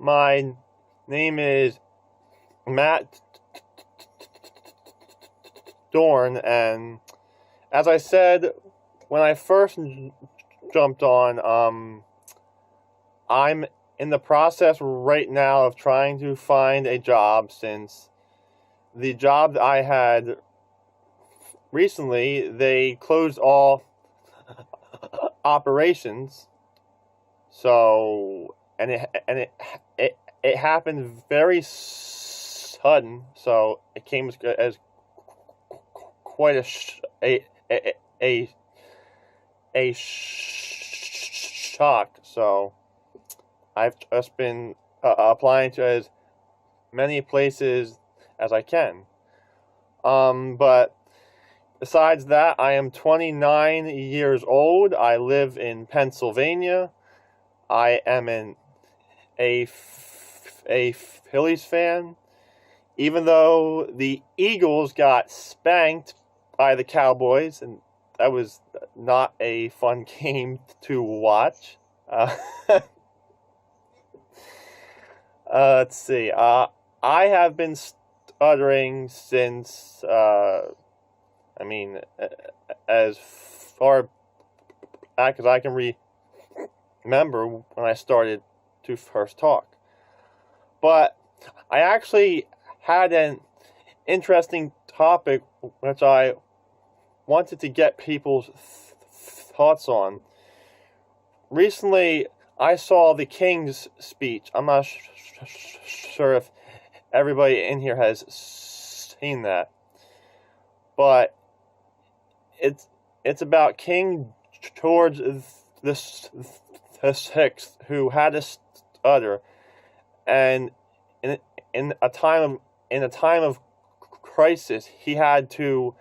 My name is Matt Dorn, and as I said when I first jumped on, I'm in the process right now of trying to find a job, since the job that I had recently, they closed all operations. So, and it happened very sudden. So it came as quite a shock. So I've just been applying to as many places as I can. But besides that, I am 29 years old. I live in Pennsylvania. I am a Phillies fan. Even though the Eagles got spanked by the Cowboys, and that was not a fun game to watch. Let's see. I have been stuttering since, as far back as I can remember when I started to first talk. But I actually had an interesting topic which I wanted to get people's thoughts on. Recently, I saw the King's speech. I'm not sure if everybody in here has seen that, but it's about King George the Sixth, who had a stutter, and in a time of crisis, he had to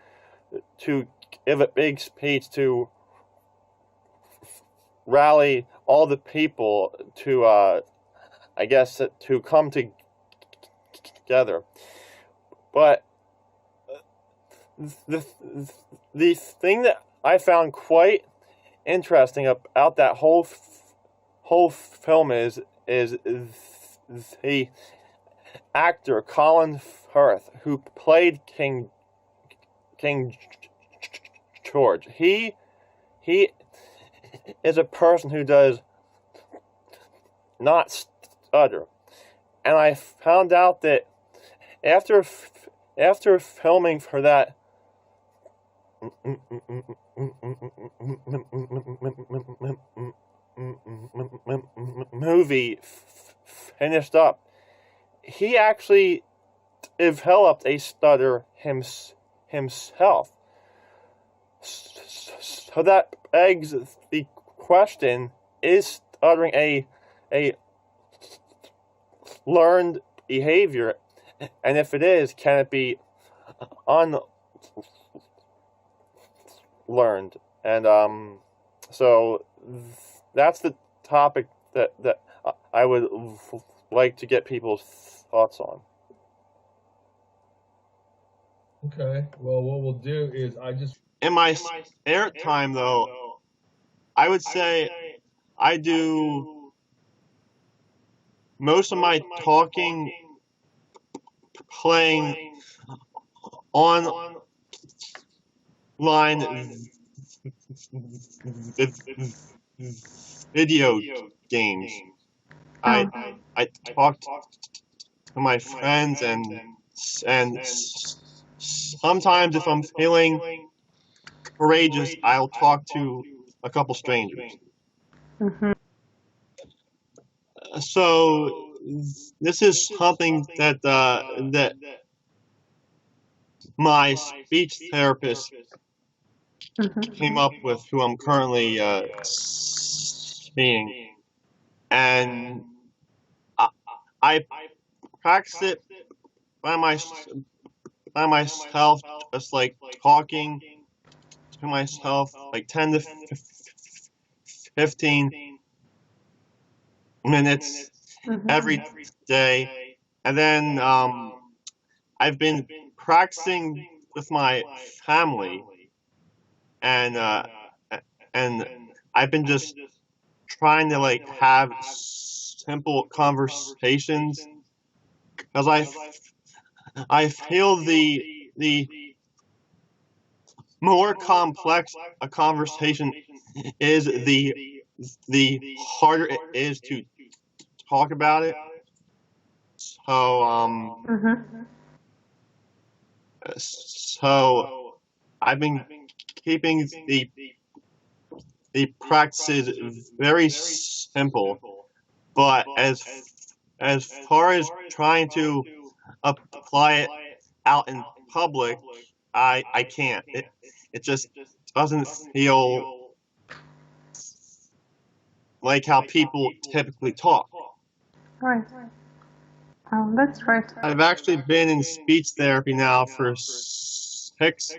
give a big speech to rally all the people to, to come together. But the thing that I found quite interesting about that whole film is the actor Colin Firth, who played King George. He is a person who does not stutter, and I found out that after filming for that movie finished up, he actually developed a stutter himself. So that begs the question, is stuttering a learned behavior? And if it is, can it be unlearned? And so that's the topic that I would like to get people's thoughts on. Okay, well, what we'll do is in my spare time, though, I would say I do most of my talking playing online video games. I talk to my friends, and sometimes if I'm feeling courageous, I'll talk to a couple strangers. Mm-hmm. So this is something that my speech therapist came up with, who I'm currently seeing, and I practice it by myself, just like talking to myself, like 10 to 15 minutes every day. And then I've been practicing with my family, and I've been just trying to like have simple conversations, because I feel the more complex a conversation is, the harder it is to talk about it. So so I've been keeping the practices very simple, but as far as trying to apply it out in public, I can't. It just doesn't feel like how people typically talk. Right. Oh, that's right. I've actually been in speech therapy now for 6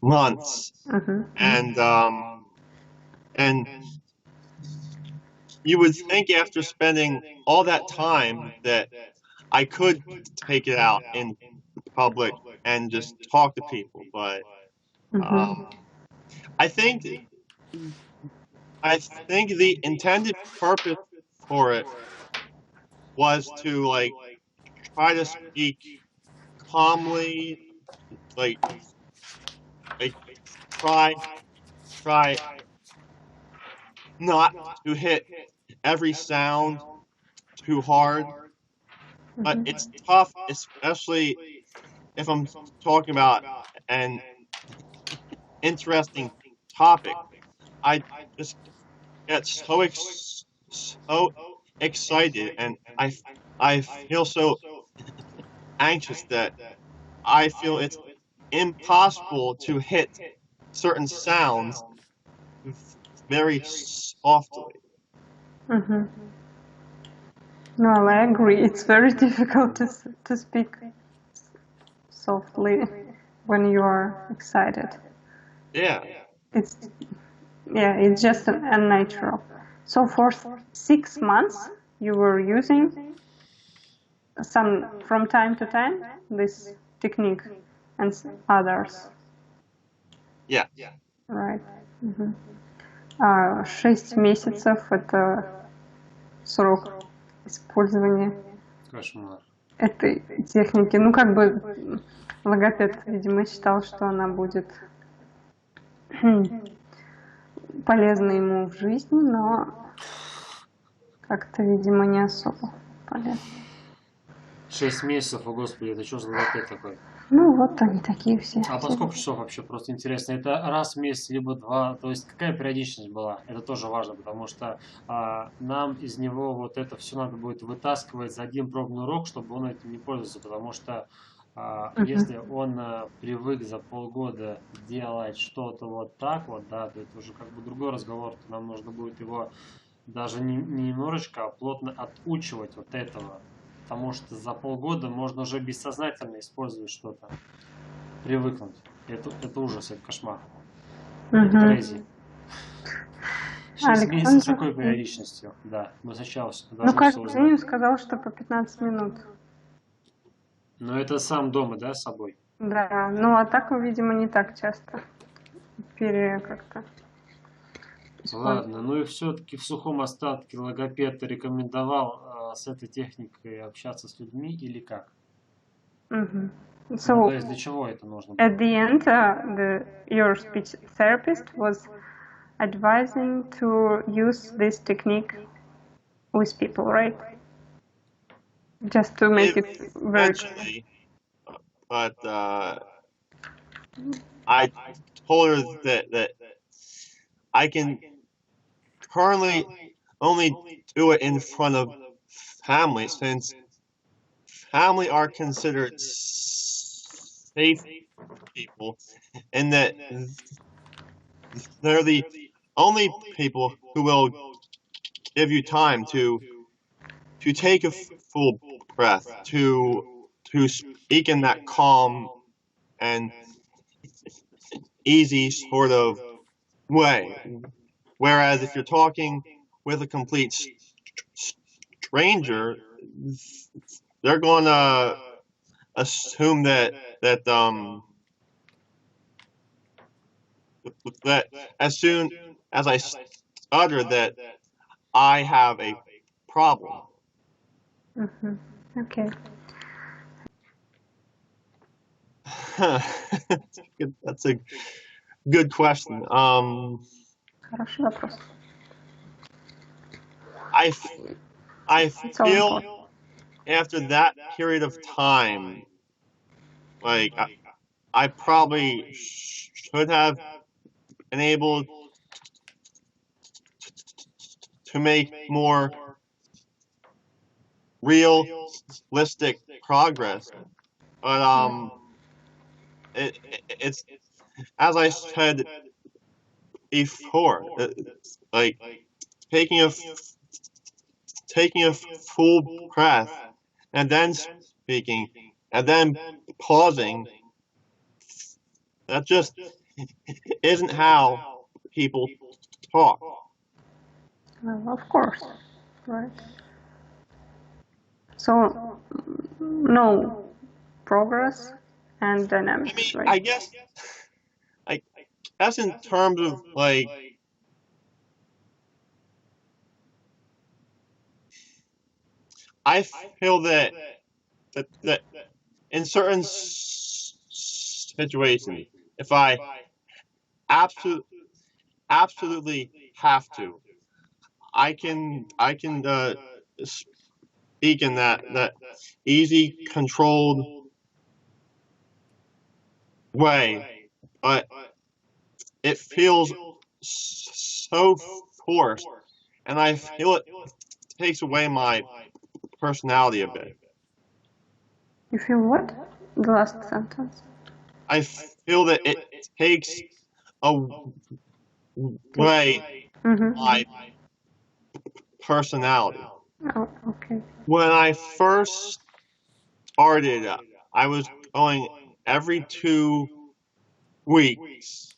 months, and you would think after spending all that time that I could take it out in public and just talk to people, but I think the intended purpose for it was to like try to speak calmly, like try not to hit every sound too hard. But it's tough, especially if I'm talking about an interesting topic. I just get so excited, and I feel so anxious that I feel it's impossible to hit certain sounds very softly. Well, I agree. It's very difficult to speak softly when you are excited. Yeah. It's just unnatural. So for 6 months, you were using from time to time this technique and others. Yeah. Right. 6 месяцев — это срок использования этой техники. Ну, как бы логопед, видимо, считал, что она будет полезна ему в жизни, но как-то, видимо, не особо полезна. 6 месяцев, о господи, это что за логопед такой? Ну, вот они такие все. А по сколько часов вообще, просто интересно? Это раз в месяц, либо 2? То есть какая периодичность была? Это тоже важно, потому что нам из него вот это все надо будет вытаскивать за один пробный урок, чтобы он этим не пользовался, потому что если он привык за полгода делать что-то вот так вот, да, то это уже как бы другой разговор, то нам нужно будет его даже не немножечко, а плотно отучивать вот этого. Потому что за полгода можно уже бессознательно использовать что-то, привыкнуть. Это ужас, это кошмар. Это crazy. 6 месяцев с такой периодичностью, да. Мы сначала ну, каждый день сказал, что по 15 минут. Но это сам дома, да, с собой? Да, ну а так, видимо, не так часто. Как-то. Ладно, ну и все-таки в сухом остатке логопед рекомендовал с этой техникой общаться с людьми или как? So, то есть для чего это нужно? At the end, your speech therapist was advising to use this technique with people, right? Just to make it very clear. But I told her that I can currently only do it in front of family, since family are considered safe people, and that they're the only people who will give you time to take a full breath, to speak in that calm and easy sort of way. Whereas if you're talking with a complete stranger, they're going to assume that as soon as I stutter that I have a problem. Okay. That's a good question. Хороший вопрос. I It's all feel important. after that period of time, like I probably should have been able to make more realistic progress. But it's as I said before, like taking a full breath and then speaking and then pausing. That just isn't how people talk. Well, of course, right. So, no progress and I dynamics, mean, right? I guess in terms of like I feel that in certain situations, if I absolutely have to, I can speak in that easy, controlled way, but it feels so forced, and I feel it takes away my personality a bit. You feel what? The last sentence. I feel that it takes away my personality. Oh, okay. When I first started, I was going every 2 weeks,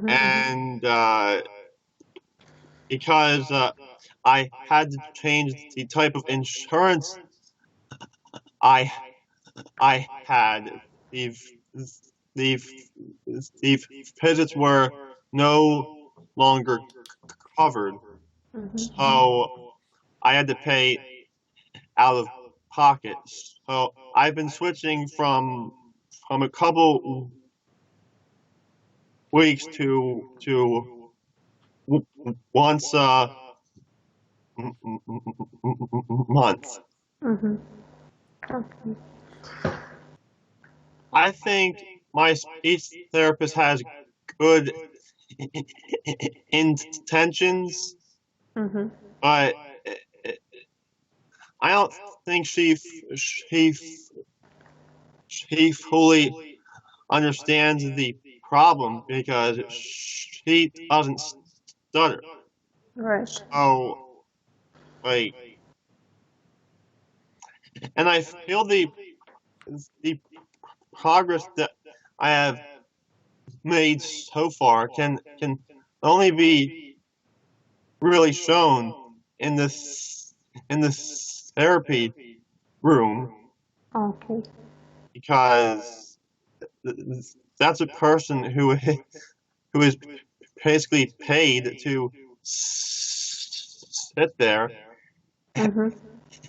and because I had to change the type of insurance I had, the visits were no longer covered, so I had to pay out of pocket. So I've been switching from a couple weeks to once a month. Okay. I think my speech therapist has good intentions, but I don't think she fully understands the problem because she doesn't stutter. Right. So, like, and I feel the progress that I have made so far can only be really shown in this therapy room, Okay. because that's a person who is basically paid to sit there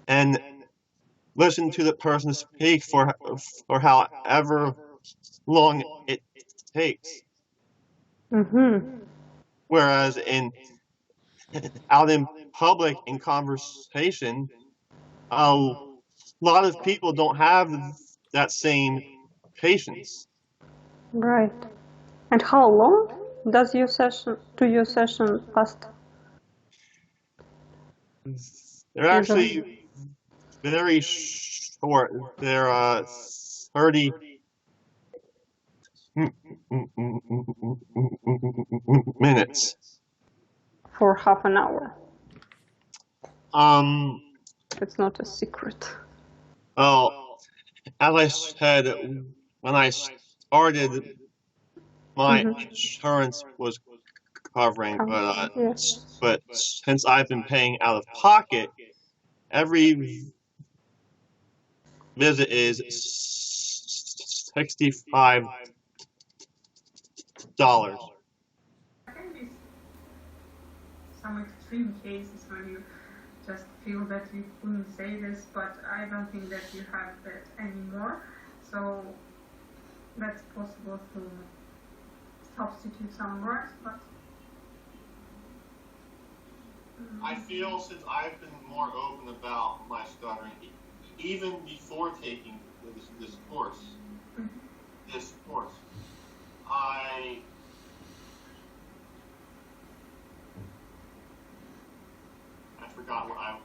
and listen to the person speak for however long it takes. Whereas out in public in conversation, a lot of people don't have that same patience. Right. And how long does your session last? They're actually very short. They're 30 minutes. For half an hour. Um. It's not a secret. Well, as I said, when I started, my insurance was covering, Yes. but since I've been paying out of pocket, every visit is $65. some extreme cases when you just feel that you couldn't say this, but I don't think that you have that anymore. So that's possible to substitute some words, but I feel since I've been more open about my stuttering, even before taking this course, I forgot what I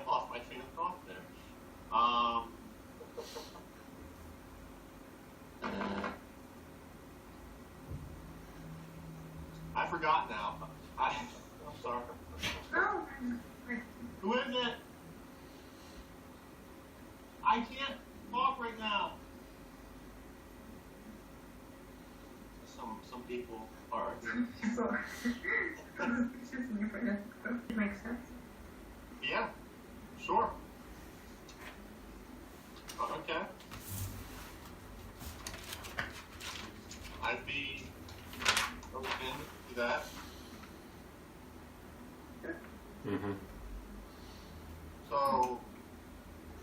lost my train of thought there. I forgot now. I'm sorry. no. Who is it? I can't talk right now. Some people are. So, it makes sense. Yeah, sure. Okay. I'd be open to that. Мгм. So,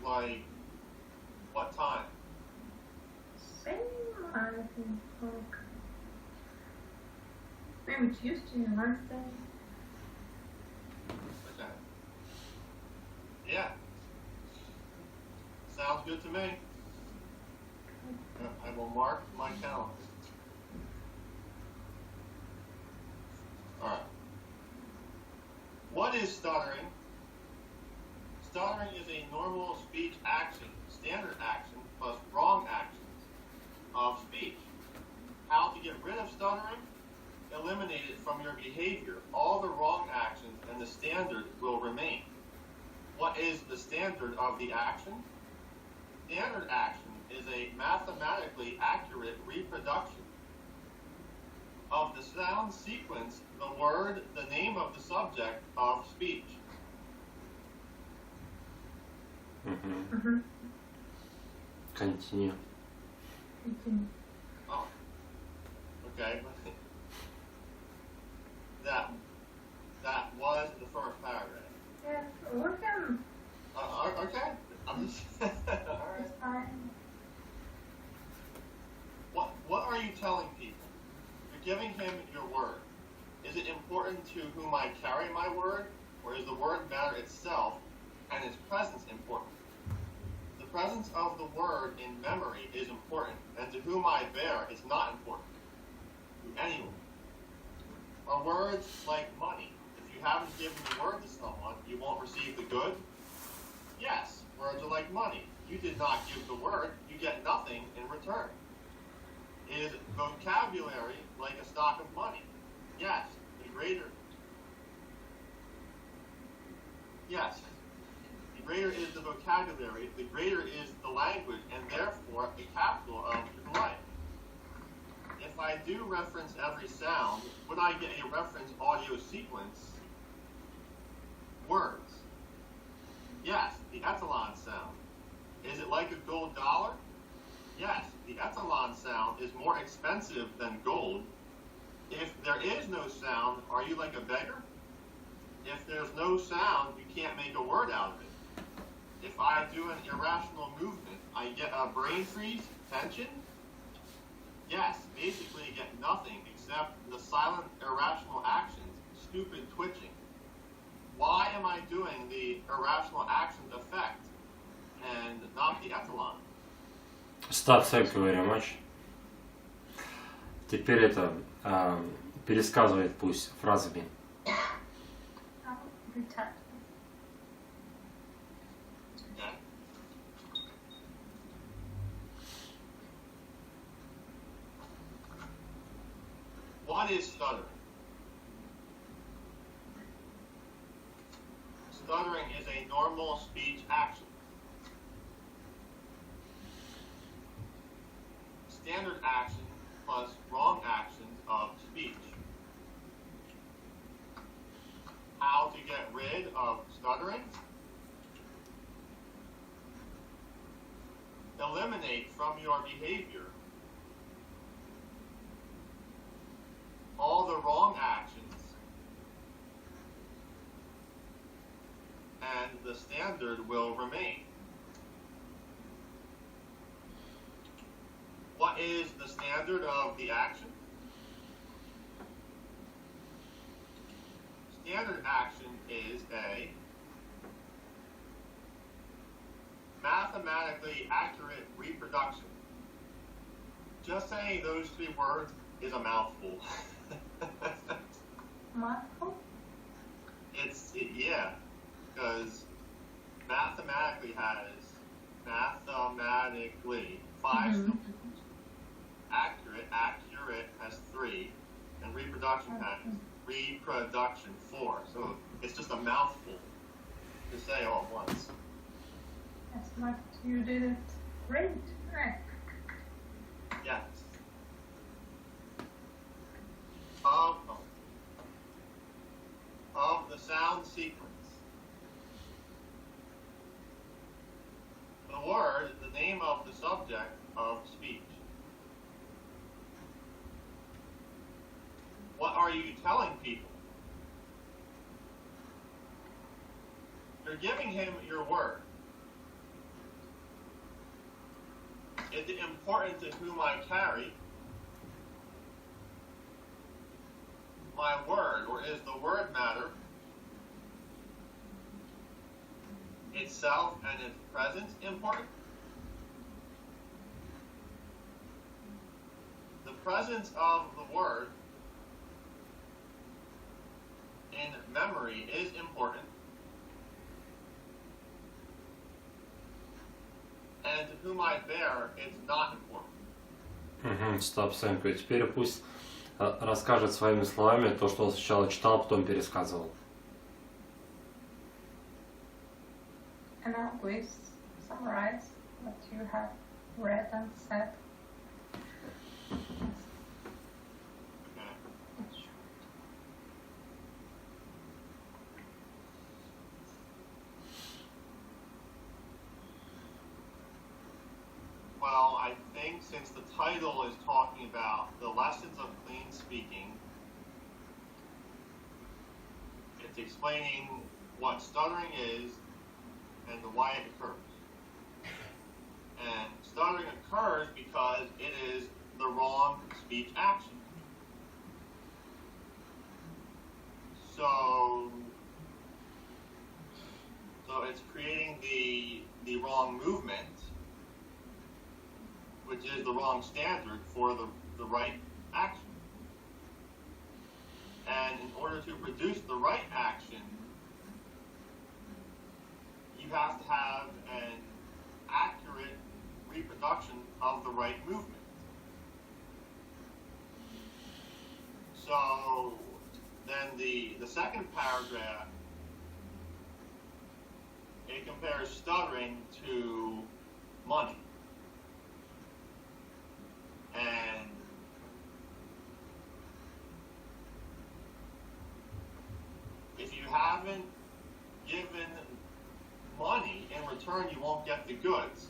like, what time? Same, I think, like, maybe Tuesday and Wednesday. Okay. Yeah. Sounds good to me. I will mark my calendar. Alright. What is stuttering? Stuttering is a normal speech action, standard action, plus wrong actions of speech. How to get rid of stuttering? Eliminate it from your behavior. All the wrong actions and the standard will remain. What is the standard of the action? Standard action is a mathematically accurate reproduction of the sound sequence, the word, the name of the subject of speech. Мгм. Continue. Oh, okay. That was the first paragraph. Yeah, we can. Okay. I'm just. All right. It's fine. What are you telling people? You're giving him your word. Is it important to whom I carry my word, or is the word matter itself and its presence important? The presence of the word in memory is important, and to whom I bear is not important. To anyone. Are words like money? If you haven't given your word to someone, you won't receive the good? Yes, words are like money. You did not give the word, you get nothing in return. Is vocabulary like a stock of money? Yes, the greater is the vocabulary, the greater is the language, and therefore a capital of your life. If I do reference every sound, would I get a reference audio sequence? Words. Yes, the echelon sound. Is it like a gold dollar? Yes, the echelon sound is more expensive than gold. If there is no sound, are you like a beggar? If there's no sound, you can't make a word out of it. If I do an irrational movement, I get a brain freeze, tension? Yes, basically you get nothing except the silent irrational actions, stupid twitching. Why am I doing the irrational actions effect and not the echelon? Stop, thank you very much. Теперь это пересказывает пусть фразами. Okay. What is stuttering? Stuttering is a normal speech action. Standard action plus wrong actions of speech. How to get rid of stuttering? Eliminate from your behavior all the wrong actions standard will remain. What is the standard of the action? Standard action is a mathematically accurate reproduction. Just saying those three words is a mouthful. Mouthful? Yeah, because mathematically has mathematically 5 syllables. Accurate has 3, and reproduction has reproduction 4. So it's just a mouthful to say all at once. That's what you did it great. Right. Yes. Of the sound sequence. The word, the name of the subject of speech. What are you telling people? You're giving him your word. Is it important to whom I carry my word, or is the word matter itself and its presence important? The presence of the word in memory is important, and to whom I bear, it's not important. Стоп, Сэмка, теперь пусть расскажет своими словами то, что он сначала читал, потом пересказывал. And now please summarize what you have read and said. Well, I think since the title is talking about the lessons of clean speaking, it's explaining what stuttering is and why it occurs. And stuttering occurs because it is the wrong speech action. So it's creating the wrong movement, which is the wrong standard for the right action. And in order to produce the right action, you have to have an accurate reproduction of the right movement. So then the second paragraph, it compares stuttering to money. And if you haven't given money, in return you won't get the goods.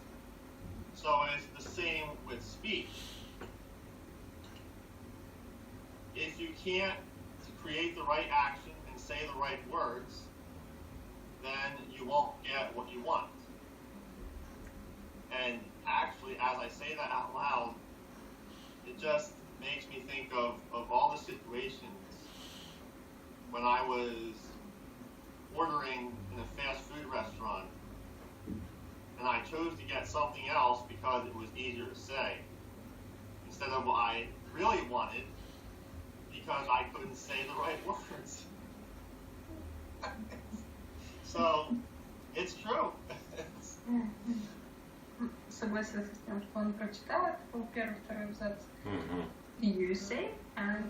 So it's the same with speech. If you can't create the right action and say the right words, then you won't get what you want. And actually, as I say that out loud, it just makes me think of all the situations when I was ordering in a fast food restaurant and I chose to get something else because it was easier to say instead of what I really wanted because I couldn't say the right words. So, it's true. Согласился с тем, что он прочитал. Это был первый, второй абзац. You say and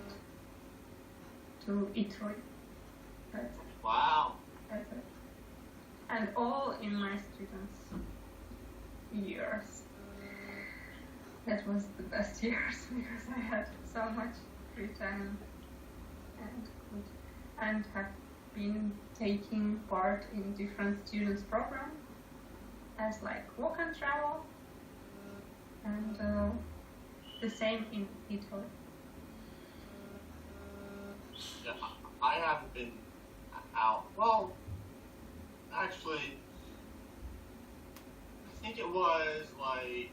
to iterate. Right. Wow. Right. And all in my students' years. That was the best years because I had so much free time and have been taking part in different students' programs as like walk and travel and the same in Italy. Yeah, I haven't been out. Well, actually, think it was like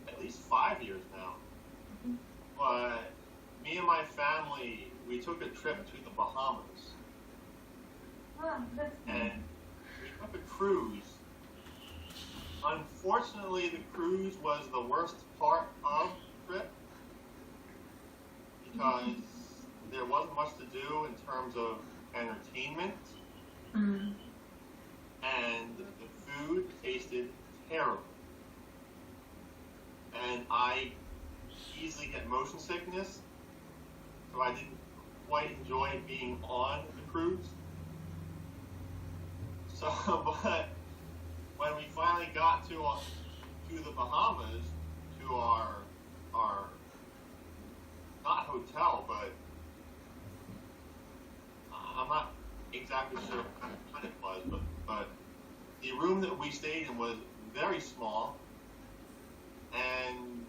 at least 5 years now. But me and my family, we took a trip to the Bahamas. Wow, that's And we took a cruise. Unfortunately, the cruise was the worst part of the trip because there wasn't much to do in terms of entertainment, Mm. and the food tasted terrible. And I easily get motion sickness, so I didn't quite enjoy being on the cruise. So, but when we finally got to the Bahamas, to our not hotel, but I'm not exactly sure what it was, but the room that we stayed in was very small, and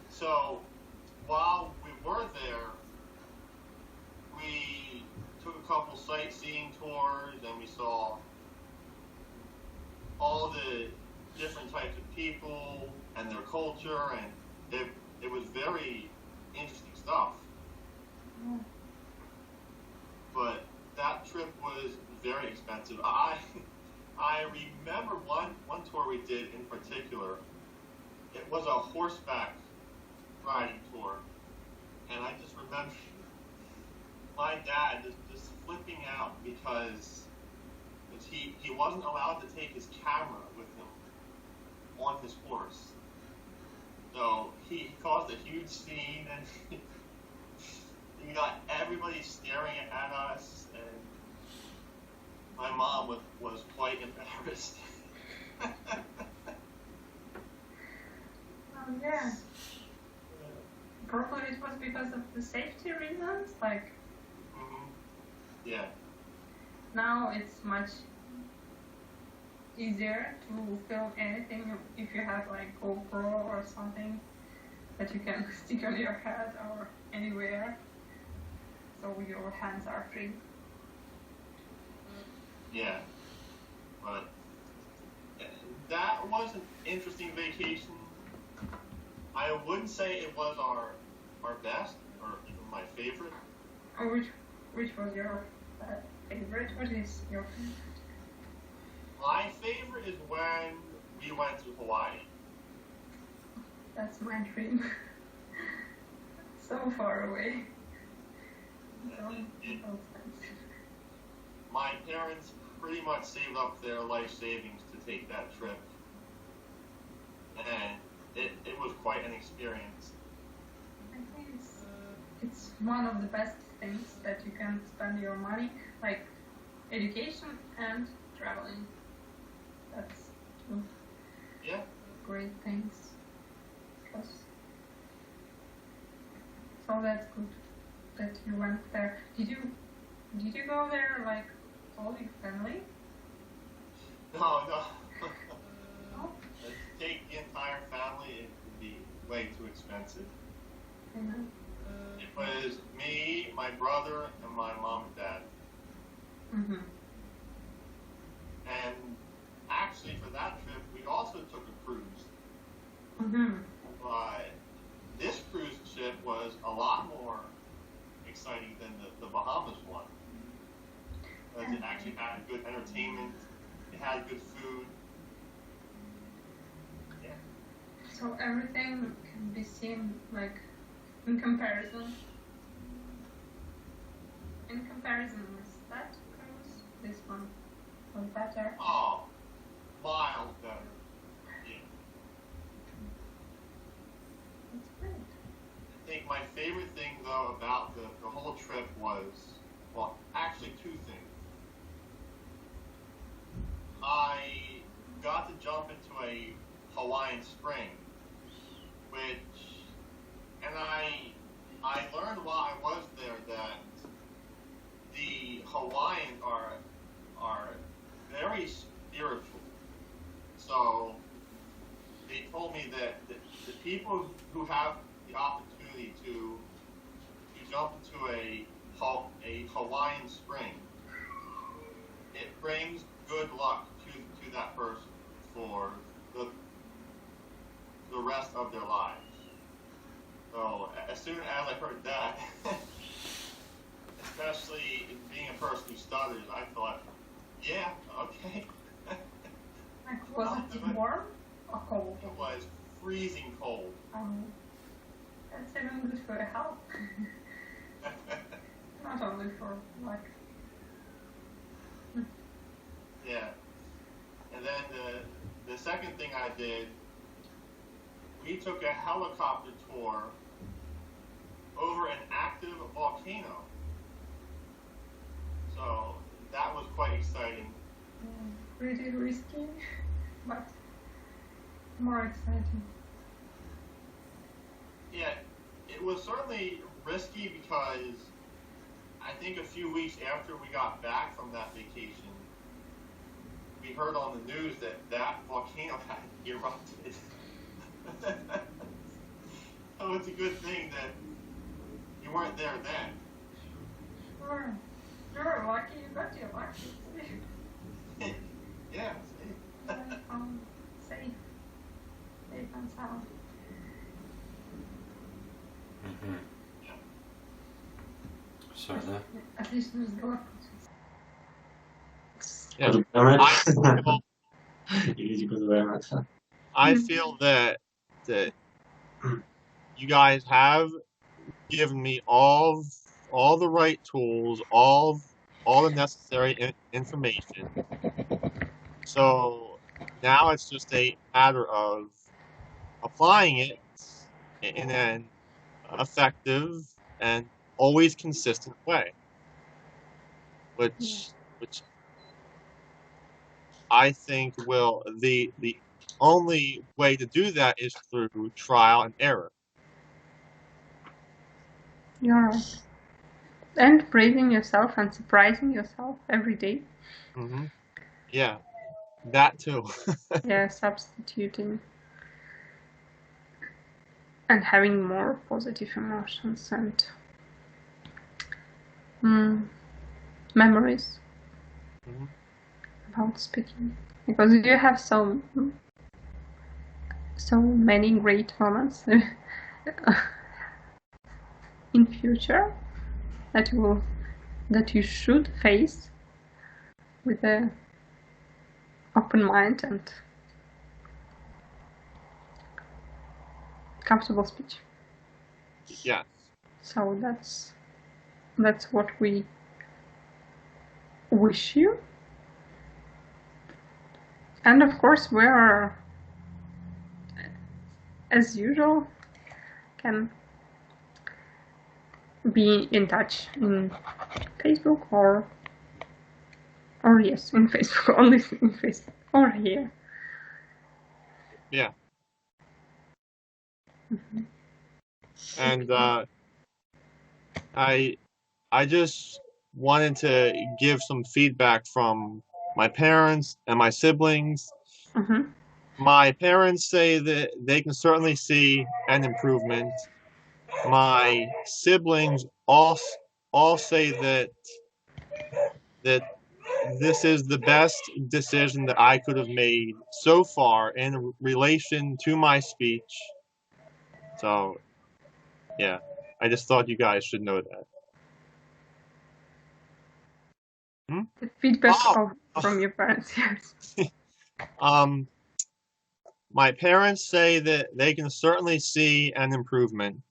so while we were there, we took a couple sightseeing tours, and we saw all the different types of people and their culture, and it was very interesting stuff. Mm. But that trip was very expensive. I remember one tour we did in particular. It was a horseback riding tour, and I just remember my dad just flipping out because he wasn't allowed to take his camera with him on his horse. So he caused a huge scene, and we got everybody staring at us, and my mom was quite embarrassed. Yeah. Probably it was because of the safety reasons. Like Yeah. now it's much easier to film anything if you have like GoPro or something that you can stick on your head or anywhere, so your hands are free. Yeah. But that was an interesting vacation. I wouldn't say it was our best or even my favorite. Or which was your favorite? What is your favorite? My favorite is when we went to Hawaii. That's my dream. So far away. So expensive. My parents pretty much saved up their life savings to take that trip, and it was quite an experience. I think it's one of the best things that you can spend your money, like education and traveling. That's two Yeah. great things. So that's good that you went there. Did you go there like all your family? No. No? To take the entire family, it would be way too expensive. I know. It was me, my brother, and my mom and dad. Mhm. And actually, for that trip, we also took a cruise. Mhm. But this cruise ship was a lot more exciting than the Bahamas one. Because it actually had good entertainment, it had good food. Yeah. So everything can be seen like in comparison. In comparison with that cruise, this one was better. Oh, miles better. Yeah. That's great. I think my favorite thing, though, about the whole trip was, well, actually two things. I got to jump into a Hawaiian spring, and I learned while I was there that the Hawaiians are very spiritual. So they told me that the people who have the opportunity to jump into a a Hawaiian spring. It brings good luck to that person for the rest of their lives. So as soon as I heard that, especially being a person who stutters, I thought, yeah, okay. Like, was it warm or cold? It was freezing cold. That's even good for your health. Not only for, like... Yeah. And then the second thing I did, we took a helicopter tour over an active volcano. So that was quite exciting. Pretty risky, but more exciting. Yeah, it was certainly risky because I think a few weeks after we got back from that vacation, we heard on the news that volcano had erupted. So it's a good thing that you weren't there then. Sure. You're lucky, but you're lucky. Yeah, Safe. Safe and sound. Все, да? Отлично разговор. I feel that you guys have given me all the right tools, all the necessary information. So now it's just a matter of applying it in an effective and always consistent way, which I think will the only way to do that is through trial and error. You're right. And praising yourself and surprising yourself every day. Mm-hmm. Yeah, that too. Yeah, substituting and having more positive emotions and memories about speaking, because you have so many great moments in future that you should face with a open mind and comfortable speech. Yes. So that's what we wish you. And of course we are, as usual, can be in touch in Facebook or yes, in Facebook, only in Facebook, or here. Yeah. And I just wanted to give some feedback from my parents and my siblings. My parents say that they can certainly see an improvement. My siblings all say that this is the best decision that I could have made so far in relation to my speech. So, yeah, I just thought you guys should know that. The feedback from your parents, yes. My parents say that they can certainly see an improvement.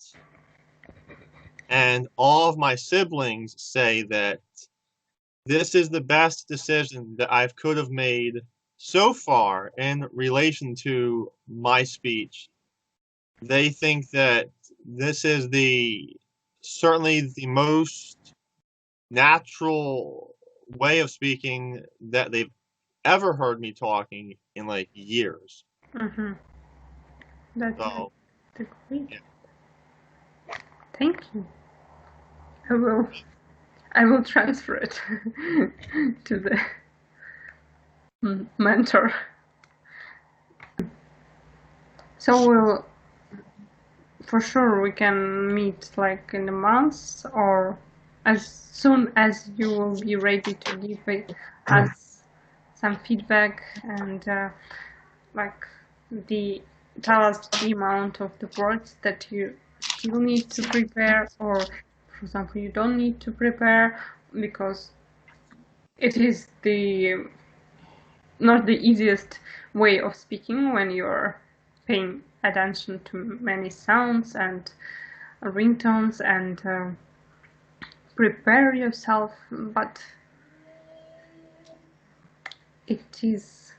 And all of my siblings say that this is the best decision that I could have made so far in relation to my speech. They think that this is certainly the most natural way of speaking that they've ever heard me talking in like years. That's So, great. Yeah. Thank you. I will transfer it to the mentor. So for sure we can meet like in a month or as soon as you will be ready to give us some feedback and tell us the amount of the words that you still need to prepare, or for example you don't need to prepare, because it is not the easiest way of speaking when you're paying attention to many sounds and ringtones and prepare yourself, but it is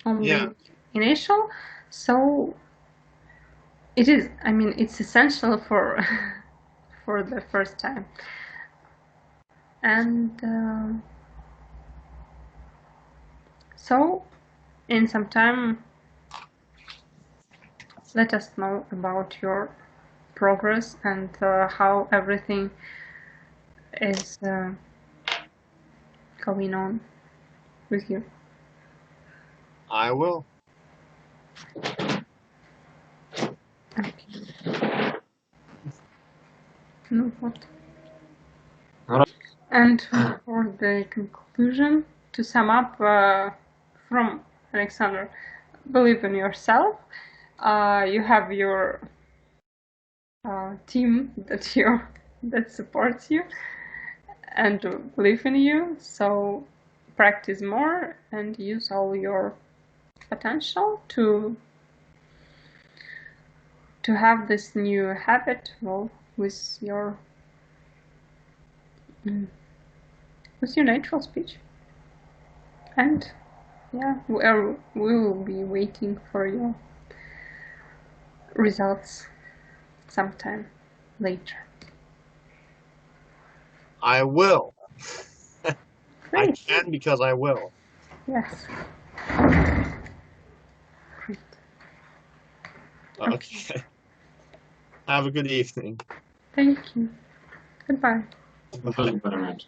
only initial, so it is, I mean, it's essential for for the first time. And so in some time let us know about your progress and how everything is going on with you. I will. Okay. No what. Alright. And for the conclusion, to sum up from Alexander, believe in yourself. You have your team that supports you and believe in you. So practice more and use all your potential to have this new habit, well, with your natural speech. And yeah, we will be waiting for your results sometime later. I will. I Great. can because I will. Yes. Great. Okay. Have a good evening. Thank you. Goodbye. Тоже параметр.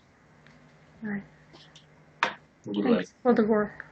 Bye. Goodbye. Thanks for the work.